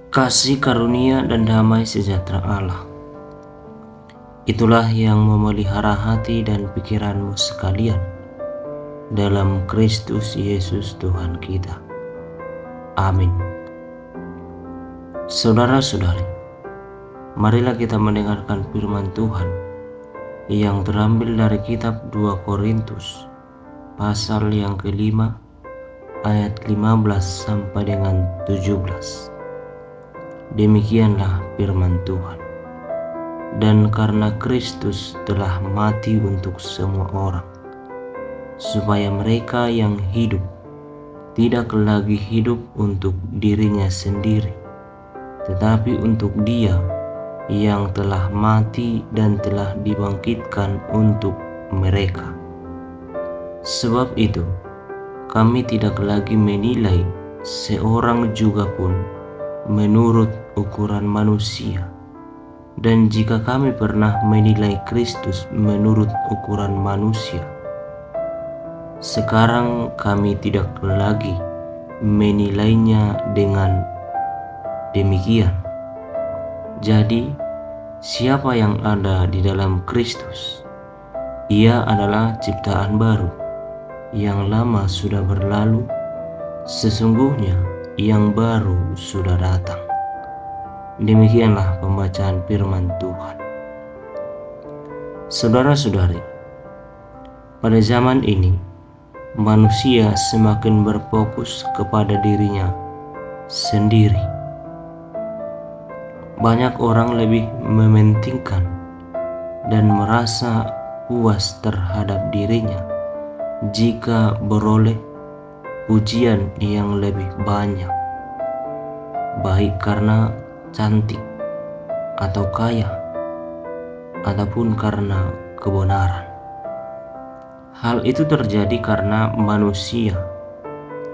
Kasih karunia dan damai sejahtera Allah, itulah yang memelihara hati dan pikiranmu sekalian dalam Kristus Yesus Tuhan kita. Amin. Saudara-saudari, marilah kita mendengarkan firman Tuhan yang terambil dari kitab 2 Korintus pasal yang kelima ayat 15 sampai dengan 17. Demikianlah firman Tuhan. Dan karena Kristus telah mati untuk semua orang, supaya mereka yang hidup tidak lagi hidup untuk dirinya sendiri, tetapi untuk Dia yang telah mati dan telah dibangkitkan untuk mereka. Sebab itu, kami tidak lagi menilai seorang juga pun menurut ukuran manusia. Dan jika kami pernah menilai Kristus menurut ukuran manusia, sekarang kami tidak lagi menilainya dengan demikian. Jadi, siapa yang ada di dalam Kristus, ia adalah ciptaan baru. Yang lama sudah berlalu, sesungguhnya yang baru sudah datang. Demikianlah pembacaan firman Tuhan. Saudara-saudari, pada zaman ini manusia semakin berfokus kepada dirinya sendiri. Banyak orang lebih mementingkan dan merasa puas terhadap dirinya jika beroleh pujian yang lebih banyak, baik karena cantik atau kaya, ataupun karena kebenaran. Hal itu terjadi karena manusia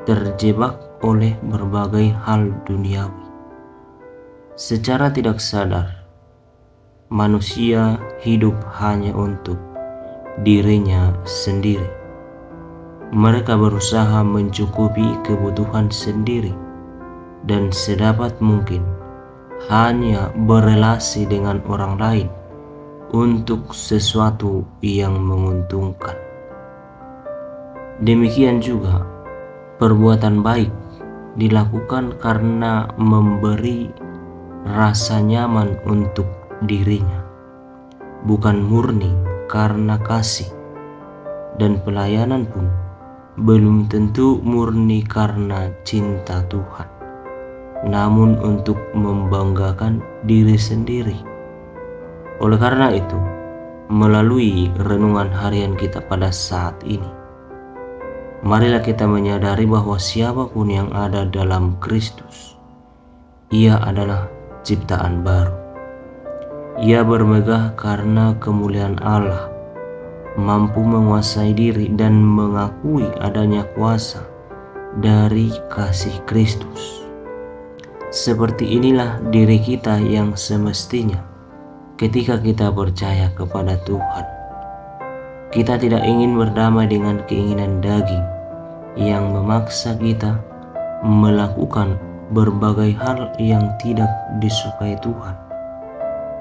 terjebak oleh berbagai hal duniawi. Secara tidak sadar, manusia hidup hanya untuk dirinya sendiri. Mereka berusaha mencukupi kebutuhan sendiri dan sedapat mungkin hanya berelasi dengan orang lain untuk sesuatu yang menguntungkan. Demikian juga, perbuatan baik dilakukan karena memberi rasa nyaman untuk dirinya, bukan murni karena kasih, dan pelayanan pun belum tentu murni karena cinta Tuhan, namun untuk membanggakan diri sendiri. Oleh karena itu, melalui renungan harian kita pada saat ini, marilah kita menyadari bahwa siapapun yang ada dalam Kristus, ia adalah ciptaan baru. Ia bermegah karena kemuliaan Allah, mampu menguasai diri dan mengakui adanya kuasa dari kasih Kristus. Seperti inilah diri kita yang semestinya ketika kita percaya kepada Tuhan. Kita tidak ingin berdamai dengan keinginan daging yang memaksa kita melakukan berbagai hal yang tidak disukai Tuhan.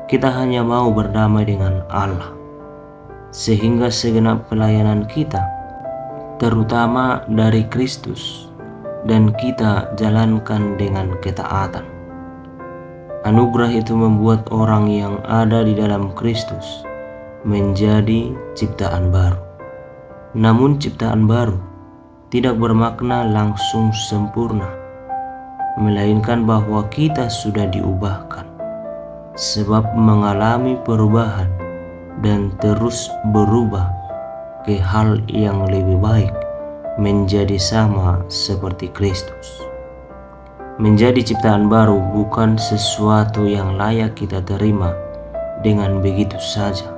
Kita hanya mau berdamai dengan Allah, sehingga segenap pelayanan kita, terutama dari Kristus, dan kita jalankan dengan ketaatan. Anugerah itu membuat orang yang ada di dalam Kristus menjadi ciptaan baru. Namun ciptaan baru tidak bermakna langsung sempurna, melainkan bahwa kita sudah diubahkan, sebab mengalami perubahan dan terus berubah ke hal yang lebih baik, menjadi sama seperti Kristus. Menjadi ciptaan baru bukan sesuatu yang layak kita terima dengan begitu saja,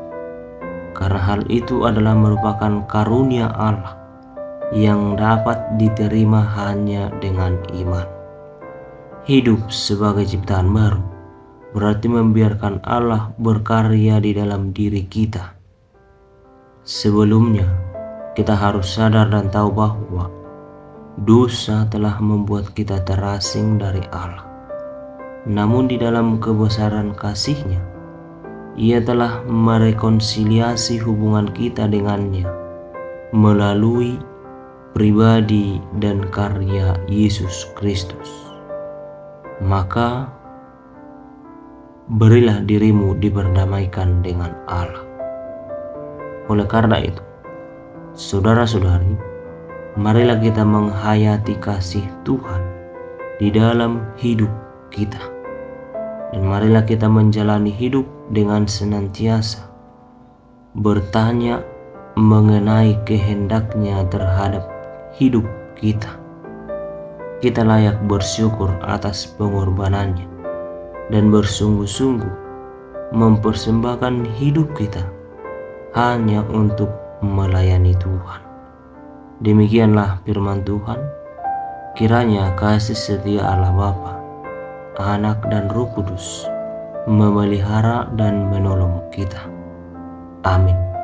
karena hal itu adalah merupakan karunia Allah yang dapat diterima hanya dengan iman. Hidup sebagai ciptaan baru berarti membiarkan Allah berkarya di dalam diri kita. Sebelumnya, kita harus sadar dan tahu bahwa dosa telah membuat kita terasing dari Allah. namun di dalam kebesaran kasih-Nya, Ia telah merekonsiliasi hubungan kita dengannya melalui pribadi dan karya Yesus Kristus. Maka berilah dirimu diperdamaikan dengan Allah. Oleh karena itu, saudara-saudari, marilah kita menghayati kasih Tuhan di dalam hidup kita. Dan marilah kita menjalani hidup dengan senantiasa bertanya mengenai kehendak-Nya terhadap hidup kita. Kita layak bersyukur atas pengorbanan-Nya dan bersungguh-sungguh mempersembahkan hidup kita hanya untuk melayani Tuhan. Demikianlah firman Tuhan. Kiranya kasih setia Allah Bapa, Anak dan Roh Kudus memelihara dan menolong kita. Amin.